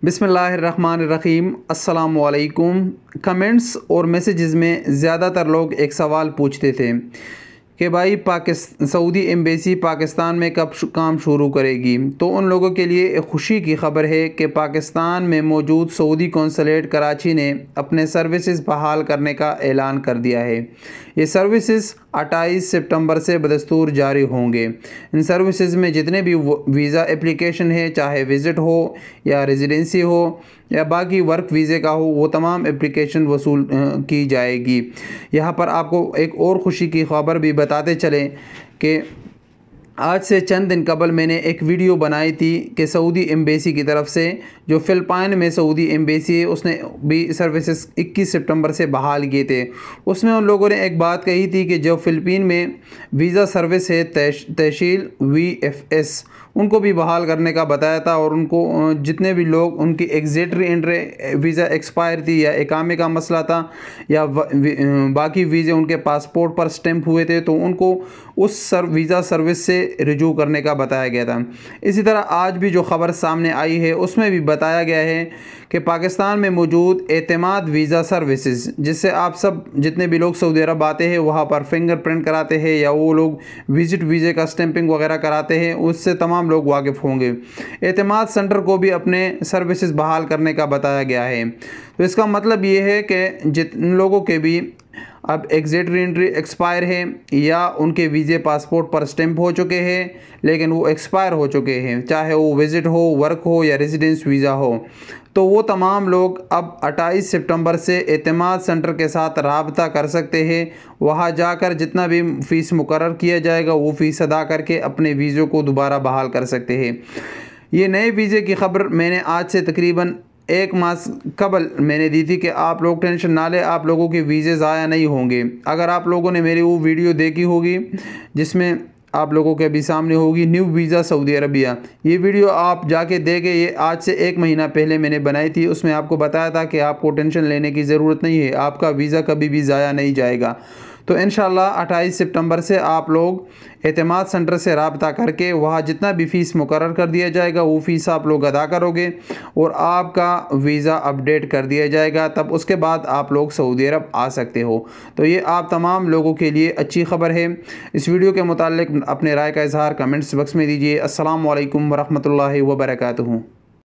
बिस्मिल्लाहिर्रहमानिर्रहीम। अस्सलामुअलैकुम। कमेंट्स और मैसेजेस में ज़्यादातर लोग एक सवाल पूछते थे कि भाई सऊदी एम्बेसी पाकिस्तान में कब काम शुरू करेगी। तो उन लोगों के लिए एक खुशी की खबर है कि पाकिस्तान में मौजूद सऊदी कौंसलेट कराची ने अपने सर्विसेज बहाल करने का ऐलान कर दिया है। ये सर्विसेज 28 सितंबर से बदस्तूर जारी होंगे। इन सर्विसेज में जितने भी वीज़ा एप्लीकेशन है, चाहे विज़िट हो या रेजिडेंसी हो या बाकी वर्क वीज़े का हो, वो तमाम एप्लीकेशन वसूल की जाएगी। यहाँ पर आपको एक और ख़ुशी की खबर भी बताते चलें कि आज से चंद दिन कबल मैंने एक वीडियो बनाई थी कि सऊदी एम्बेसी की तरफ से, जो फ़िलिपाइन में सऊदी एम्बेसी है, उसने भी सर्विसेज 21 सितंबर से बहाल किए थे। उसमें उन लोगों ने एक बात कही थी कि जो फ़िलिपीन में वीज़ा सर्विस है तहसील VFS, उनको भी बहाल करने का बताया था। और उनको जितने भी लोग उनकी एग्जिटरी एंट्री वीज़ा एक्सपायर थी या इकामे का मसला था या बाकी वीज़े उनके पासपोर्ट पर स्टैंप हुए थे, तो उनको उस वीज़ा सर्विस से रिजू करने का बताया गया था। इसी तरह आज भी जो ख़बर सामने आई है उसमें भी बताया गया है कि पाकिस्तान में मौजूद एतमाद वीज़ा सर्विसेज, जिससे आप सब जितने भी लोग सऊदी अरब आते हैं वहाँ पर फिंगरप्रिंट कराते हैं या वो लोग विज़िट वीज़े का स्टैंपिंग वगैरह कराते हैं, उससे तमाम लोग वाकिफ़ होंगे। एतमाद सेंटर को भी अपने सर्विसेज बहाल करने का बताया गया है। तो इसका मतलब ये है कि जिन लोगों के भी अब एग्जिटरी एंट्री एक्सपायर है या उनके वीज़े पासपोर्ट पर स्टैंप हो चुके हैं लेकिन वो एक्सपायर हो चुके हैं, चाहे वो विज़िट हो, वर्क हो या रेजिडेंस वीज़ा हो, तो वो तमाम लोग अब 28 सितंबर से एतमाद सेंटर के साथ राब्ता कर सकते हैं। वहाँ जाकर जितना भी फ़ीस मुकर्रर किया जाएगा वो फ़ीस अदा करके अपने वीज़ों को दोबारा बहाल कर सकते हैं। ये नए वीज़े की खबर मैंने आज से तकरीबन एक मास कबल मैंने दी थी कि आप लोग टेंशन ना लें, आप लोगों के वीज़े ज़ाया नहीं होंगे। अगर आप लोगों ने मेरी वो वीडियो देखी होगी जिसमें आप लोगों के अभी सामने होगी न्यू वीज़ा सऊदी अरबिया, ये वीडियो आप जाके देखें। ये आज से 1 महीना पहले मैंने बनाई थी। उसमें आपको बताया था कि आपको टेंशन लेने की ज़रूरत नहीं है, आपका वीज़ा कभी भी ज़ाया नहीं जाएगा। तो इंशाल्लाह 28 सितंबर से आप लोग एतमाद सेंटर से राब्ता करके वहाँ जितना भी फ़ीस मुकर्रर कर दिया जाएगा वो फ़ीस आप लोग अदा करोगे और आपका वीज़ा अपडेट कर दिया जाएगा। तब उसके बाद आप लोग सऊदी अरब आ सकते हो। तो ये आप तमाम लोगों के लिए अच्छी खबर है। इस वीडियो के मुताल्लिक अपने राय का इजहार कमेंट्स बॉक्स में दीजिए। अस्सलामु अलैकुम वरहमतुल्लाहि वबरकातुहू।